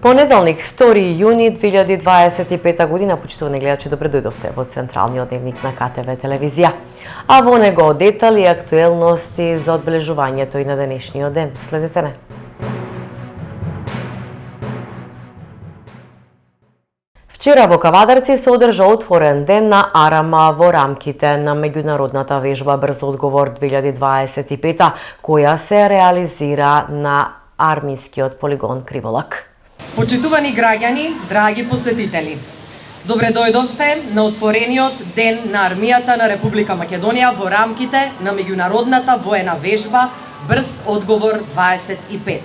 Понеделник, 2 јуни 2025 година, почитувани гледачи, добре дојдовте во Централниот дневник на КТВ телевизија. А во него детали и актуелности за одбележувањето и на денешниот ден. Следете не. Вчера во Кавадарци се одржа отворен ден на Арама во рамките на меѓународната вежба Брз одговор 2025, која се реализира на армискиот полигон Криволак. Почитувани граѓани, драги посетители, добре дојдовте на отворениот ден на армијата на Република Македонија во рамките на меѓународната воена вежба Брз одговор 25,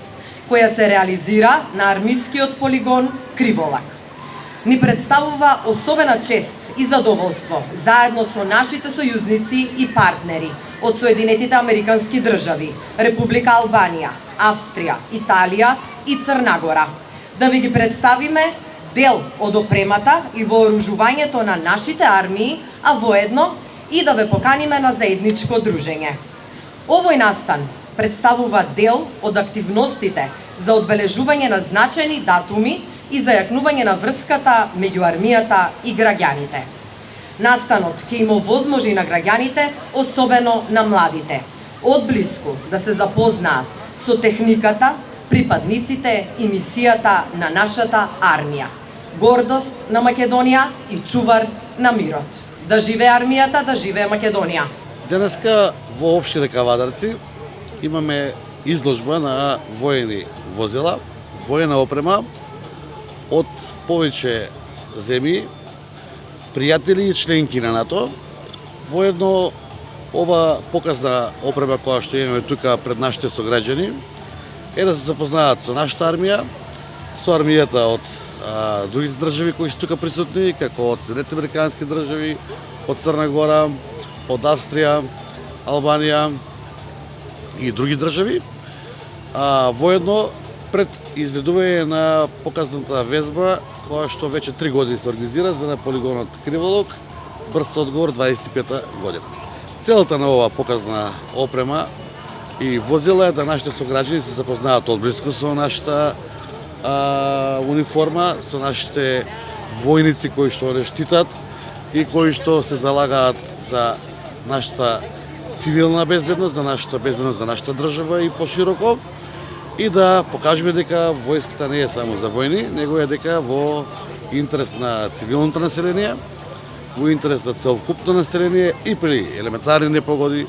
која се реализира на армискиот полигон Криволак. Ни представува особена чест и задоволство заедно со нашите сојузници и партнери од Соединетите Американски држави, Република Албанија, Австрија, Италија и Црна Гора, да ви ги представиме дел од опремата и вооружувањето на нашите армии, а воедно и да ве поканиме на заедничко дружење. Овој настан представува дел од активностите за одбележување на значајни датуми и за јакнување на врската меѓу армијата и граѓаните. Настанот ќе им овозможи на граѓаните, особено на младите, одблиску да се запознаат со техниката, припадниците и мисијата на нашата армија. Гордост на Македонија и чувар на мирот. Да живее армијата, да живее Македонија. Денеска во општина Кавадарци имаме изложба на воени возила, воена опрема од повеќе земји, пријатели и членки на НАТО. Воедно ова показна опрема која што имаме тука пред нашите сограѓани е да се запознаат со нашата армија, со армијата од другите држави кои се тука присутни, како од Соединетите Американски држави, од Црна Гора, од Австрија, Албанија и други држави. Воедно пред изведување на показната вежба која што веќе 3 години се организира за на полигонот Криволак, Брз одговор 25 година. Целата на ова показна опрема и возила е да нашите сограѓани се запознаат одблиску со нашата униформа, со нашите војници кои што не штитат и кои што се залагаат за нашата цивилна безбедност, за нашата безбедност за нашата држава и пошироко, и да покажеме дека војската не е само за војни, него е дека во интерес на цивилното население, во интерес за целокупно население и при елементарни непогоди,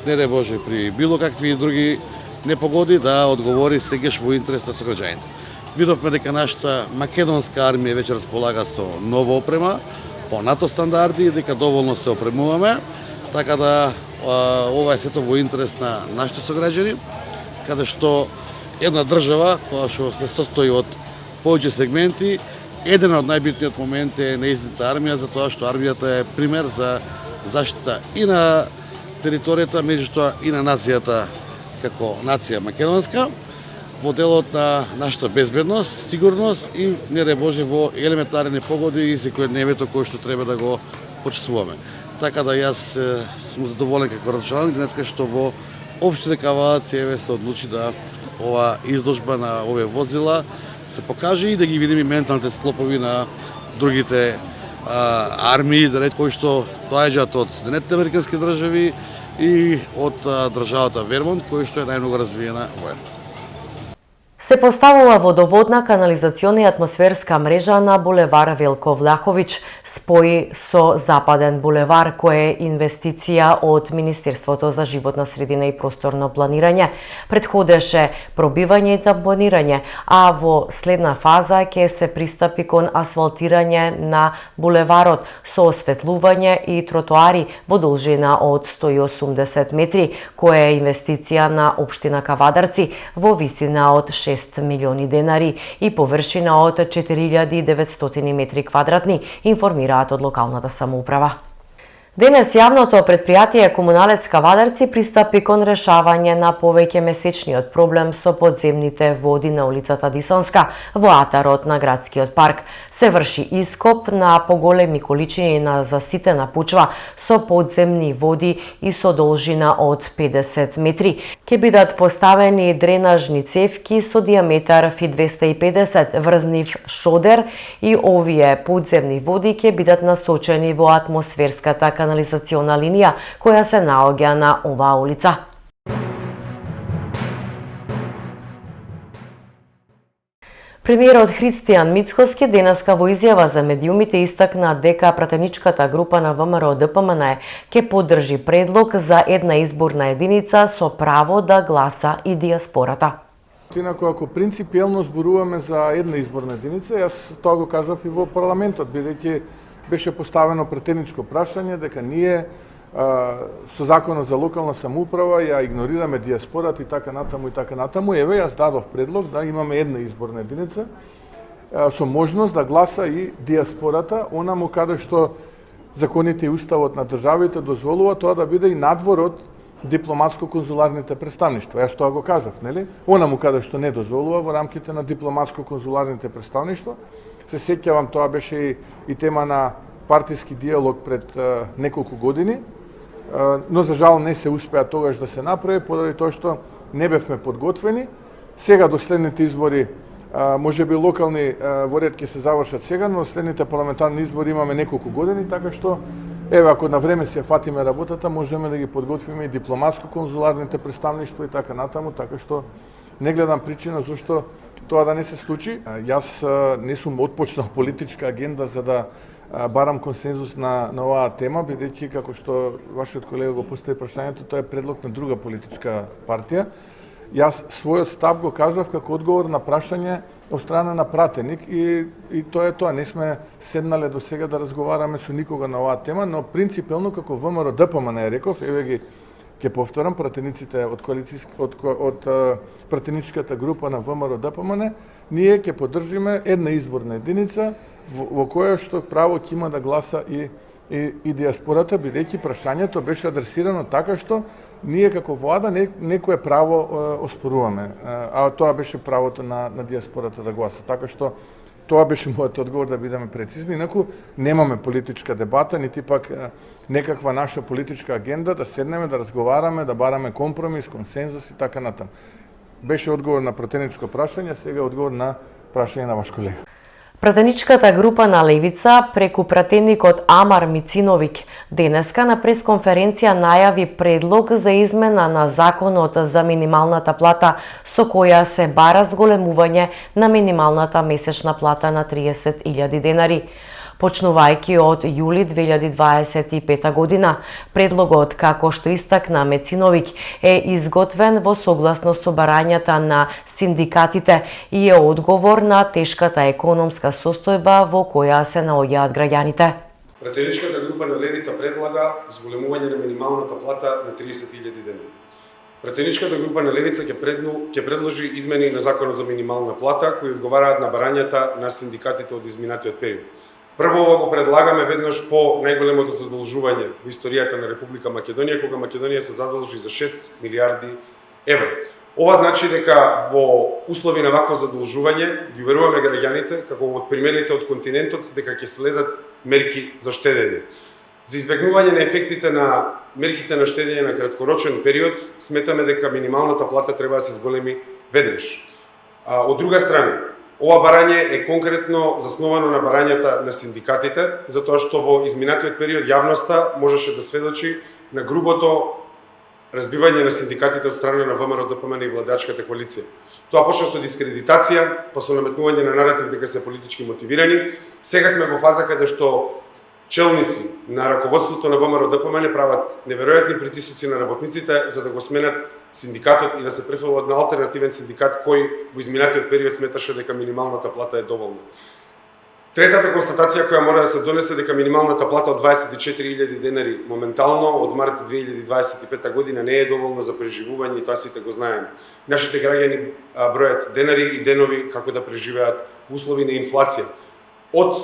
не дај Боже, при било какви други непогоди, да одговори сегаш во интерес на сограѓаните. Видовме дека нашата македонска армија веќе располага со нова опрема, по НАТО стандарди, и дека доволно се опремуваме, така да ова е сето во интерес на нашите сограѓани, каде што една држава која што се состои од повеќе сегменти, еден од најбитниот моменти е неизната армија, затоа што армијата е пример за заштита и на територијата, меѓутоа и на нацијата како нација македонска, во делот на нашата безбедност, сигурност и, не дај Боже, во елементарни непогоди и секојдневието кој што треба да го почувствуваме. Така да јас сум задоволен како градоначалник денеска што во општина Кавадарци се одлучи да ова изложба на овие возила се покаже и да ги видиме менталните склопови на другите армии, кои што доаѓаат од Соединетите Американски држави и од државата Вермонт, кој што е најмногу развиена војна. Се поставува водоводна, канализациона и атмосферска мрежа на булевар Велко Влаховиќ, спои со Западен булевар, која е инвестиција од Министерството за животна средина и просторно планирање. Предходеше пробивање и тампонирање, а во следна фаза ќе се пристапи кон асфалтирање на булеварот со осветлување и тротоари во должина од 180 метри, која е инвестиција на општина Кавадарци во висина од 6 милиони денари и површина од 4900 метри квадратни, информираат од локалната самоуправа. Денес јавното предпријатие Комуналец Кавадарци пристапи кон решавање на повеќе месечниот проблем со подземните води на улицата Дисонска во атарот на градскиот парк. Се врши ископ на поголеми количини на заситена пучва со подземни води и со должина од 50 метри. Ке бидат поставени дренажни цевки со диаметар фи 250 врз нив шодер и овие подземни води ке бидат насочени во атмосферската канализациона линија која се наоѓа на оваа улица. Премиерот Христијан Мицкоски денеска во изјава за медиумите истакна дека пратеничката група на ВМРО-ДПМН ќе поддржи предлог за една изборна единица со право да гласа и диаспората. Инаку, ако принципиелно зборуваме за една изборна единица, јас тоа го кажав и во парламентот, бидејќи беше поставено претеничко прашање дека ние со законот за локална самоуправа ја игнорираме диаспората и така натаму и така натаму. Еве, јас дадов предлог да имаме една изборна единица со можност да гласа и диаспората, онаму каде што законите и уставот на државите дозволува тоа да биде и надвор од дипломатско-конзуларните представништва. Јас тоа го кажав, нели? Онаму каде што не дозволува во рамките на дипломатско-конзуларните представништва. Се сеќавам, тоа беше и тема на партиски диалог пред неколку години, но за жал не се успеа тогаш да се направи, поради тоа што не бевме подготвени. Сега до следните избори, може би локални во ред ќе се завршат сега, но следните парламентарни избори имаме неколку години, така што еве, ако на време си ја фатиме работата, можеме да ги подготвиме и дипломатско-конзуларните представништва и така натаму, така што не гледам причина зашто тоа да не се случи. Јас не сум отпочнал политичка агенда за да барам консензус на оваа тема, бидејќи, како што вашиот колега го постави прашањето, тоа е предлог на друга политичка партија. Јас својот став го кажав како одговор на прашање од страна на пратеник и тоа е тоа. Не сме седнале до сега да разговараме со никога на оваа тема, но принципелно како ВМРО-ДПМН ја реков, еве ги ќе повторам, пратениците од пратеничката група на ВМРО-ДПМН, ние ќе поддржиме една изборна единица во која што право ќе има да гласа и диаспората, бидејќи прашањето беше адресирано така што ние како влада некое право оспоруваме, а тоа беше правото на диаспората да гласа. Така што тоа беше мојот одговор, да бидеме прецизни. Инаку немаме политичка дебата, нити пак некаква наша политичка агенда, да седнеме, да разговараме, да бараме компромис, консензус и така натаму. Беше одговор на пратеничко прашање, сега е одговор на прашање на ваш колега. Пратеничката група на Левица преку пратеникот Амар Мициновиќ денеска на пресконференција најави предлог за измена на законот за минималната плата со која се бара зголемување на минималната месечна плата на 30.000 денари. Почнувајќи од јули 2025 година, предлогот, како што истакна Мициновиќ, е изготвен во согласност со барањата на синдикатите и е одговор на тешката економска состојба во која се наоѓаат граѓаните. Пратеничката група на Левица предлага зголемување на минималната плата на 30.000 денари. Пратеничката група на Левица ќе предложи измени на законот за минимална плата кои одговараат на барањата на синдикатите од изминатиот период. Прво ова го предлагаме веднаш по најголемото задолжување во историјата на Република Македонија, кога Македонија се задолжи за 6 милиарди евро. Ова значи дека во услови на вакво задолжување ги уверуваме граѓаните, како од примерите од континентот, дека ќе следат мерки за штедење. За избегнување на ефектите на мерките на штедење на краткорочен период, сметаме дека минималната плата треба да се зголеми веднаш. Од друга страна, ова барање е конкретно засновано на барањата на синдикатите, затоа што во изминатиот период јавноста можеше да сведочи на грубото разбивање на синдикатите од страна на ВМРО-ДПМН и владеачката коалиција. Тоа почна со дискредитација, па со наметнување на наратив дека се политички мотивирани. Сега сме во фаза каде што челници на раководството на ВМРО-ДПМН прават неверојатни притисоци на работниците за да го сменат синдикатот и да се префрлат на алтернативен синдикат кој во изминатиот период сметаше дека минималната плата е доволна. Третата констатација која мора да се донесе дека минималната плата од 24.000 денари моментално од март 2025 година не е доволна за преживување и тоа сите го знаеме. Нашите граѓани бројат денари и денови како да преживеат во услови на инфлација. Од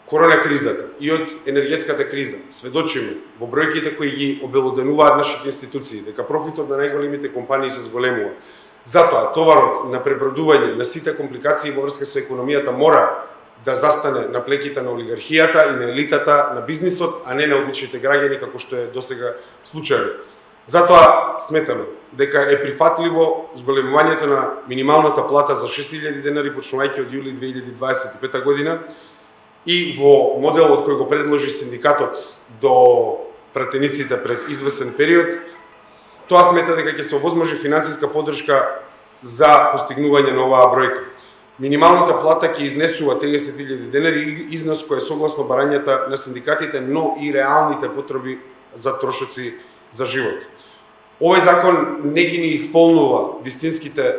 корона кризата и од енергетската криза сведочиме во бројките кои ги обелоденуваат нашите институции дека профитот на најголемите компании се зголемува. Затоа товарот на пребродување на сите компликации во врска со економијата мора да застане на плеките на олигархијата и на елитата на бизнисот, а не на обичните граѓани како што е досега случајот. Затоа сметаме дека е прифатливо зголемувањето на минималната плата за 6.000 денари почнувајќи од јули 2025 година и во моделот кој го предложи синдикатот до пратениците пред извесен период, тоа смета дека ќе се овозможи финансиска поддршка за постигнување на оваа бројка. Минималната плата ќе изнесува 30.000 денари, износ кој е согласно барањата на синдикатите, но и реалните потреби за трошоци за живот. Овој закон не ги не исполнува вистинските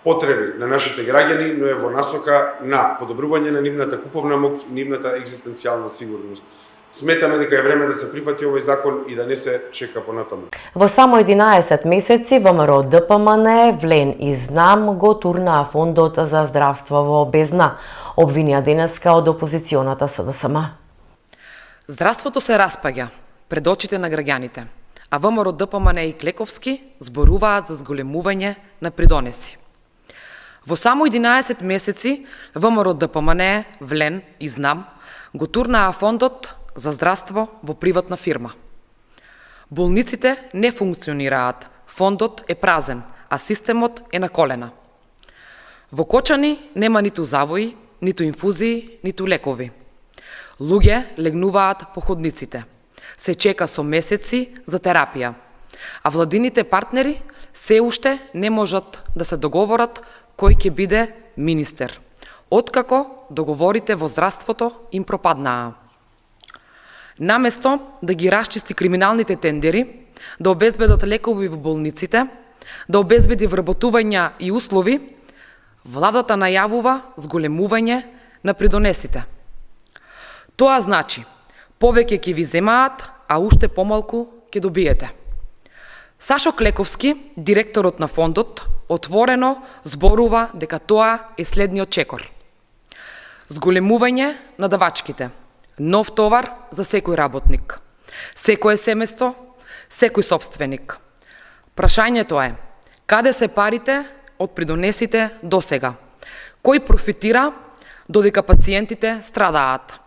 потреби на нашите граѓани, но е во насока на подобрување на нивната куповна моќ и нивната екзистенцијална сигурност. Сметаме дека е време да се прифати овој закон и да не се чека понатаму. Во само 11 месеци ВМРО ДПМН, Влен и Знам го турнаа фондот за здравство во бездна, обвинија денеска од опозиционата СДСМ. Здравството се распаѓа пред очите на граѓаните, а ВМРО ДПМН и Клековски зборуваат за зголемување на придонеси. Во само 11 месеци ВМРО ДПМН, Влен и Знам го турнаа фондот за здравство во приватна фирма. Болниците не функционираат, фондот е празен, а системот е на колена. Во Кочани нема ниту завои, ниту инфузии, ниту лекови. Луѓе легнуваат по ходниците. Се чека со месеци за терапија, а владините партнери се уште не можат да се договорат кој ќе биде министер, откако договорите во здравството им пропаднаа. Наместо да ги расчисти криминалните тендери, да обезбедат лекови во болниците, да обезбеди вработувања и услови, владата најавува зголемување на придонесите. Тоа значи, повеќе ќе ви земаат, а уште помалку ќе добиете. Сашо Клековски, директорот на фондот, отворено зборува дека тоа е следниот чекор. Зголемување на давачките, нов товар за секој работник, секое семејство, секој собственик. Прашањето е, каде се парите од придонесите досега? Кој профитира додека пациентите страдаат?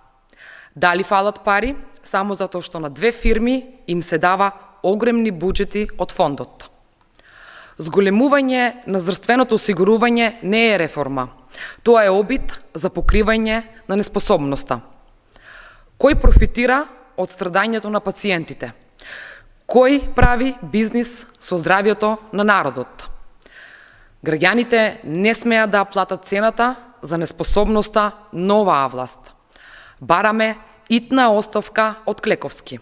Дали фалат пари само затоа што на две фирми им се дава огромни буџети од фондот? Зголемување на здравственото осигурување не е реформа. Тоа е обид за покривање на неспособноста. Кој профитира од страдањето на пациентите? Кој прави бизнис со здравјето на народот? Граѓаните не смеат да платат цената за неспособноста на оваа власт. Бараме итна оставка од Клековски.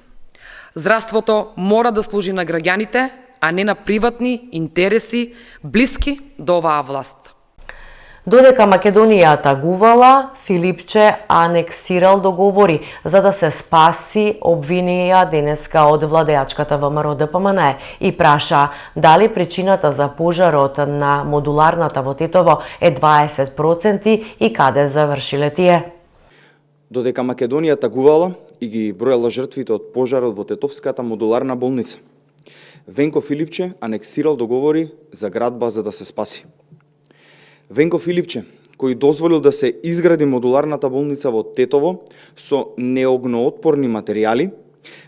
Здравството мора да служи на граѓаните, а не на приватни интереси блиски до оваа власт. Додека Македонија тагувала, Филипче анексирал договори за да се спаси обвинија денеска од владеачката ВМРО ДПМН и праша дали причината за пожарот на модуларната во Тетово е 20% и каде завршиле тие. Додека Македонија тагувала и ги бројала жртвите од пожарот во Тетовската модуларна болница, Венко Филипче анексирал договори за градба за да се спаси. Венко Филипче, кој дозволил да се изгради модуларната болница во Тетово со неогноотпорни материјали,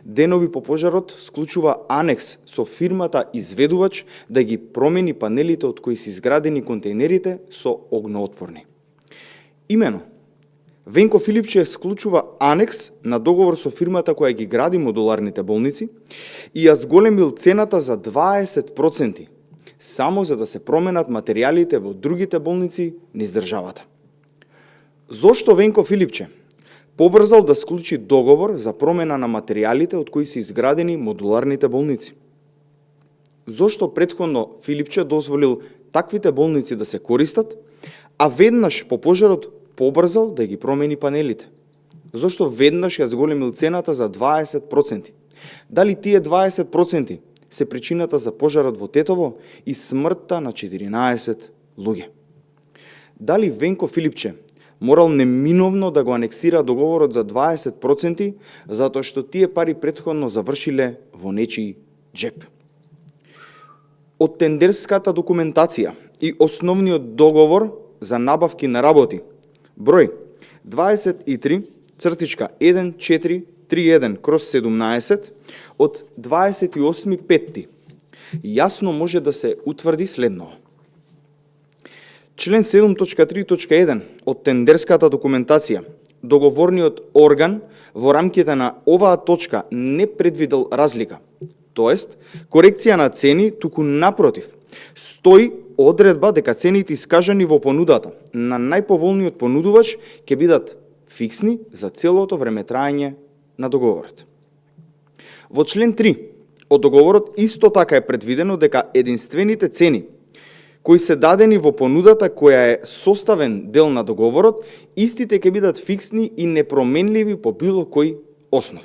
денови по пожарот склучува анекс со фирмата изведувач да ги промени панелите од кои се изградени контейнерите со огноотпорни. Имено, Венко Филипче склучува анекс на договор со фирмата која ги гради модуларните болници и ја зголемил цената за 20%, само за да се променат материјалите во другите болници низ државата. Зошто Венко Филипче побрзал да склучи договор за промена на материјалите од кои се изградени модуларните болници? Зошто претходно Филипче дозволил таквите болници да се користат, а веднаш по пожарот побрзал да ги промени панелите? Зошто веднаш ја зголемил цената за 20%? Дали тие 20% се причината за пожарот во Тетово и смртта на 14 луѓе? Дали Венко Филипче морал неминовно да го анексира договорот за 20%, затоа што тие пари претходно завршиле во нечии джеп. Од тендерската документација и основниот договор за набавки на работи, број 23/1431/17 од 28.5. Јасно може да се утврди следно. Член 7.3.1 од тендерската документација, договорниот орган во рамките на оваа точка не предвидел разлика, тоест корекција на цени, туку напротив, стои одредба дека цените искажани во понудата на најповолниот понудувач ќе бидат фиксни за целото време траење на договорот. Во член 3 од договорот исто така е предвидено дека единствените цени кои се дадени во понудата која е составен дел на договорот, истите ќе бидат фиксни и непроменливи по било кој основ.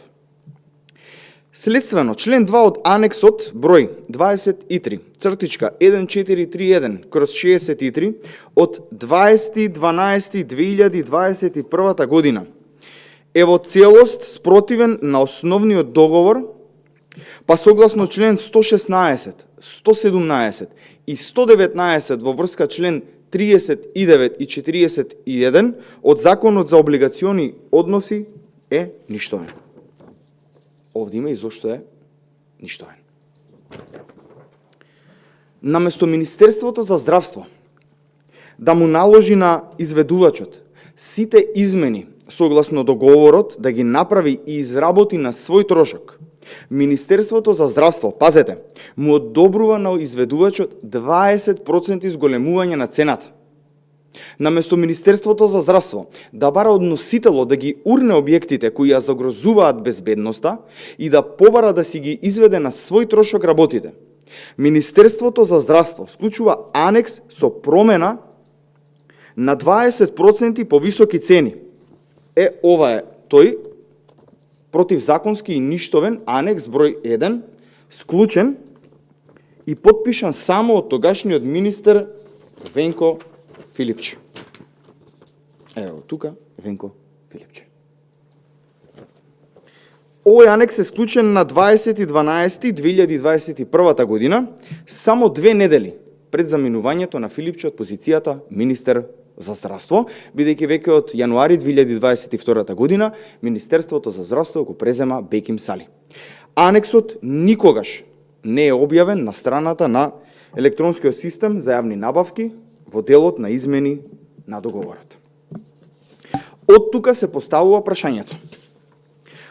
Следствено, член 2 од анексот број 23/1431/63 од 20.12.2021 година е во целост спротивен на основниот договор, па согласно член 116, 117 и 119 во врска член 39 и 41 од Законот за облигациони односи е ништовен. Овде има и зошто е ништовен. Наместо Министерството за здравство да му наложи на изведувачот сите измени согласно договорот да ги направи и изработи на свој трошок, Министерството за здравство, пазете, му одобрува на изведувачот 20% изголемување на цената. Наместо Министерството за здравство да бара од носителот да ги урне објектите кои ја загрозуваат безбедноста и да побара да си ги изведе на свој трошок работите, Министерството за здравство склучува анекс со промена на 20% повисоки цени. Ова е тој противзаконски и ништовен анекс број 1, склучен и потпишан само од тогашниот министер Венко Филипче. Ево тука Венко Филипче. Овој анекс е склучен на 20.12.2021 година, само 2 недели пред заминувањето на Филипче од позицијата министер за здравство, бидејќи веќе од јануари 2022 година Министерството за здравство го презема Беким Сали. Анексот никогаш не е објавен на страната на електронскиот систем за јавни набавки во делот на измени на договорот. Од тука се поставува прашањето: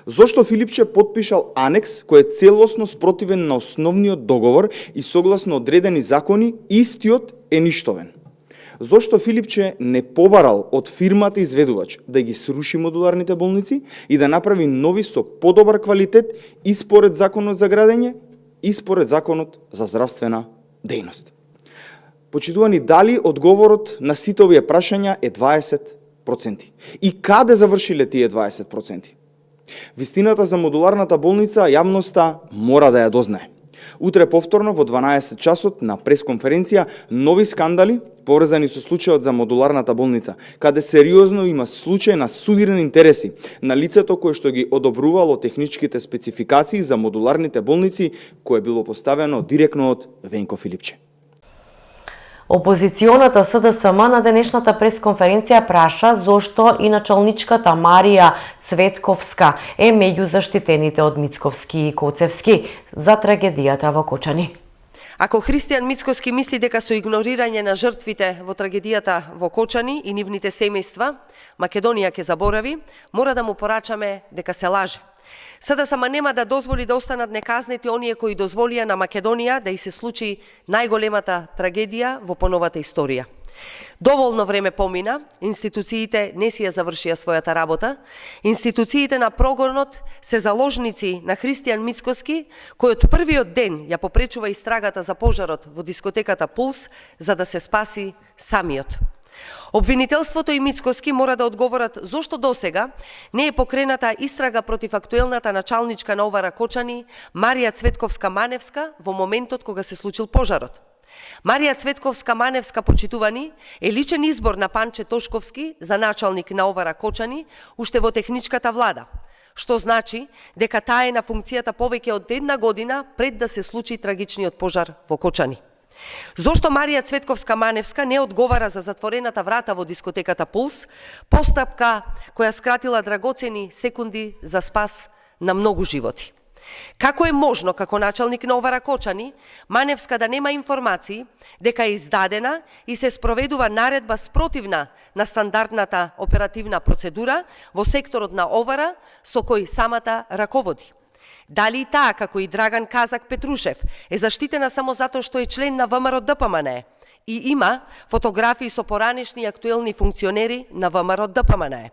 зошто Филипче потпишал анекс кој е целосно спротивен на основниот договор и согласно одредени закони истиот е ништовен? Зошто Филипче не побарал од фирмата изведувач да ги сруши модуларните болници и да направи нови со подобар квалитет и според Законот за градење и според Законот за здравствена дејност? Почитувани, дали одговорот на сите овие прашања е 20%? И каде завршиле тие 20%? Вистината за модуларната болница јавноста мора да ја дознае. Утре повторно во 12 часот на пресконференција нови скандали поврзани со случајот за модуларната болница, каде сериозно има случај на судирен интереси на лицето кое што ги одобрувало техничките спецификации за модуларните болници, кое било поставено директно од Венко Филипче. Опозиционата СДСМ на денешната пресконференција праша зошто и началничката Марија Цветковска е меѓу заштитените од Мицковски и Коцевски за трагедијата во Кочани. Ако Христијан Мицковски мисли дека со игнорирање на жртвите во трагедијата во Кочани и нивните семејства Македонија ќе заборави, мора да му порачаме дека се лаже. СДСМ нема да дозволи да останат неказнети оние кои дозволија на Македонија да и се случи најголемата трагедија во поновата историја. Доволно време помина, институциите не си ја завршија својата работа, институциите на прогонот се заложници на Христијан Мицковски, кој од првиот ден ја попречува истрагата за пожарот во дискотеката Пулс, за да се спаси самиот. Обвинителството и Мицковски мора да одговорат зошто досега не е покрената истрага против актуелната началничка на ОВАР Кочани, Марија Цветковска Маневска, во моментот кога се случил пожарот. Марија Цветковска-Маневска, почитувани, е личен избор на Панче Тошковски за началник на ОВА Ракочани уште во техничката влада, што значи дека таа е на функцијата повеќе од 1 година пред да се случи трагичниот пожар во Кочани. Зошто Марија Цветковска-Маневска не одговара за затворената врата во дискотеката Пулс, постапка која скратила драгоцени секунди за спас на многу животи? Како е можно, како началник на ОВА Ракочани, Маневска да нема информации дека е издадена и се спроведува наредба спротивна на стандардната оперативна процедура во секторот на ОВАРа со кој самата раководи? Дали и таа, како и Драган Казак Петрушев, е заштитена само затоа што е член на ВМРО ДПМН и има фотографии со поранешни и актуелни функционери на ВМРО ДПМН?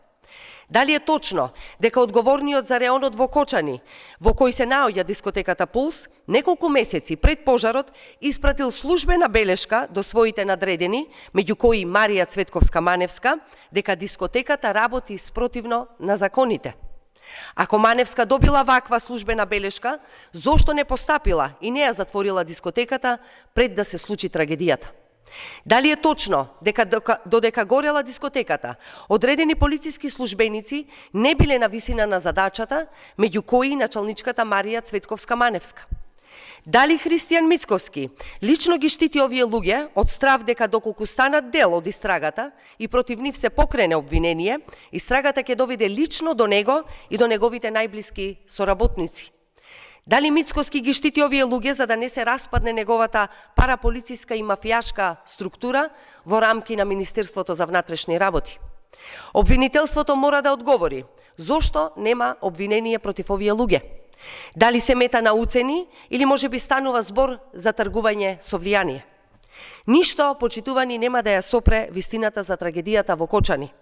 Дали е точно дека одговорниот за реонот во Кочани, во кој се наоѓа дискотеката Пулс, неколку месеци пред пожарот испратил службена белешка до своите надредени, меѓу кои Марија Цветковска-Маневска, дека дискотеката работи спротивно на законите? Ако Маневска добила ваква службена белешка, зошто не постапила и не ја затворила дискотеката пред да се случи трагедијата? Дали е точно дека додека горела дискотеката, одредени полициски службеници не биле на висина на задачата, меѓу кои началничката Марија Цветковска-Маневска? Дали Христијан Мицковски лично ги штити овие луѓе од страв дека доколку станат дел од истрагата и против нив се покрене обвинение, истрагата ќе доведе лично до него и до неговите најблиски соработници? Дали Мицковски ги штити овие луѓе за да не се распадне неговата параполициска и мафијашка структура во рамки на Министерството за внатрешни работи? Обвинителството мора да одговори зошто нема обвинение против овие луѓе. Дали се мета на уцени или можеби станува збор за тргување со влијание? Ништо, почитувани, нема да ја сопре вистината за трагедијата во Кочани.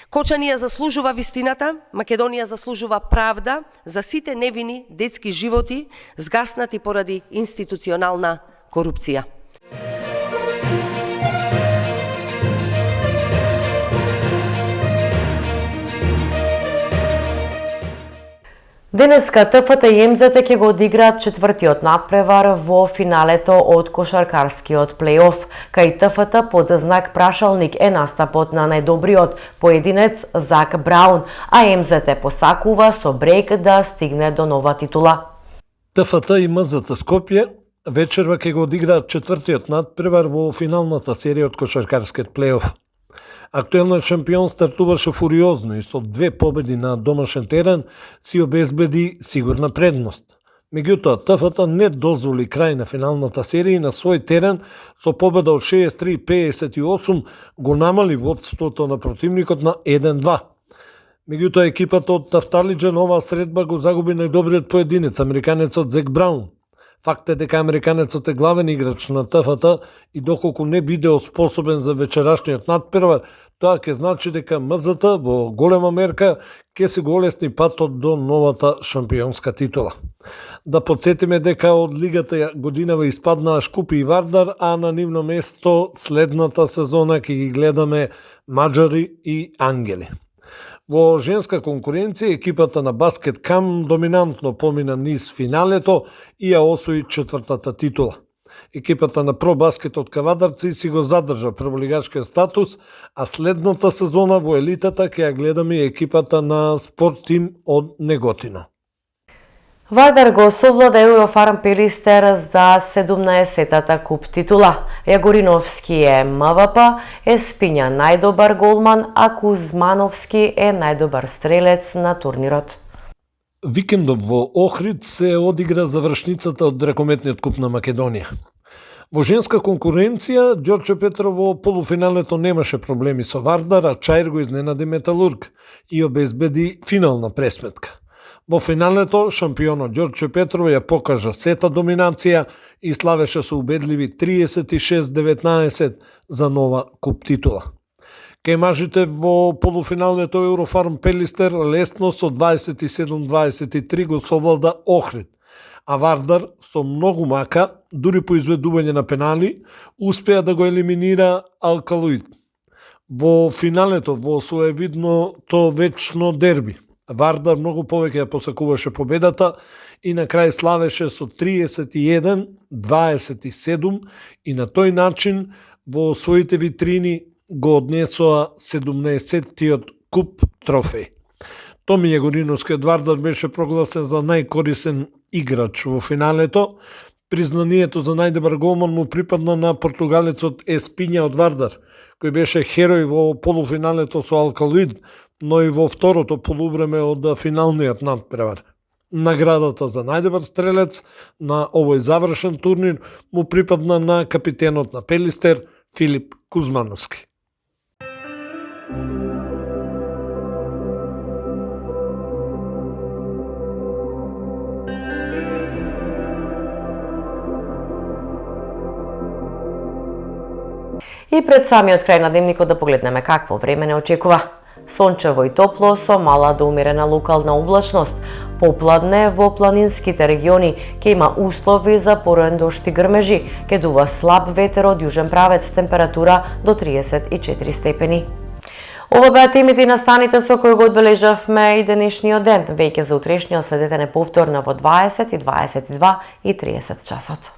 Кочани ја заслужува вистината, Македонија заслужува правда за сите невини детски животи згаснати поради институционална корупција. Денеска ТФТ и МЗТ ќе го одиграат четвртиот надпревар во финалето од кошаркарскиот плейоф. Кај ТФТ под знак прашалник е настапот на најдобриот поединец Зак Браун, а МЗТ посакува со брейк да стигне до нова титула. ТФТ и МЗТ Скопје вечерва ќе го одиграат четвртиот надпревар во финалната серија од кошаркарскиот плейоф. Актуелниот шампион стартуваше фуриозно и со 2 победи на домашен терен си обезбеди сигурна предност. Меѓутоа, ТФТ не дозволи крај на финалната серија и на свој терен со победа од 63-58 го намали водството на противникот на 1-2. Меѓутоа, екипата од Тафталиџа на оваа средба го загуби најдобриот поединец, американецот Зак Браун. Факт е дека американецот е главен играч на ТФТ и доколку не биде способен за вечерашниот надпревар, тоа ќе значи дека МЗТ во голема мерка ќе се го олесни патот до новата шампионска титула. Да подсетиме дека од лигата годинава испаднаа Шкупи и Вардар, а на нивно место следната сезона ќе ги гледаме Маџари и Ангели. Во женска конкуренција екипата на Баскет Кам доминантно помина низ финалето и ја освои четвртата титула. Екипата на Про Баскет од Кавадарци си го задржа прволигачкиот статус, а следната сезона во елитата ќе ја гледаме и екипата на Спорт Тим од Неготино. Вардар го совлада Eurofarm Пелистер за 17-тата куп титула. Јагориновски е МВП, Еспиња најдобар голман, а Кузмановски е најдобар стрелец на турнирот. Викендов во Охрид се одигра завршницата од ракометниот куп на Македонија. Во женска конкуренција, Ѓорче Петров во полуфиналето немаше проблеми со Вардар, а Чаир го изненади Металург и обезбеди финална пресметка. Во финалето, шампионот Ѓорче Петров ја покажа сета доминација и славеше со убедливи 36-19 за нова куп титула. Кај мажите во полуфиналното Eurofarm Пелистер лесно со 27-23 го совлада Охрид, а Вардар со многу мака, дури по изведување на пенали, успеа да го елиминира Алкалоид. Во финалето, во своевидното вечно дерби, Вардар многу повеќе ја посакуваше победата и на крај славеше со 31-27 и на тој начин во своите витрини го однесоа 17-тиот куп трофеј. Томи Јагориновскиот Вардар беше прогласен за најкорисен играч во финалето. Признанието за најдобар голман му припадна на португалецот Еспиња од Вардар, кој беше херој во полуфиналето со Алкалуид, но и во второто полувреме од финалниот надпревар. Наградата за најдобар стрелец на овој завршен турнир му припадна на капитенот на Пелистер Филип Кузмановски. И пред самиот крај на дневникот да погледнеме какво време не очекува. Сончево и топло со мала до умерена локална облачност. Попладне во планинските региони ќе има услови за пороен дожд и грмежи, ќе дува слаб ветер од јужен правец, температура до 34 степени. Ова беа темите и настаните со кои го одбележавме и денешниот ден. Веќе за утрешниот следете неповторно во 20 и 22 и 30 часот.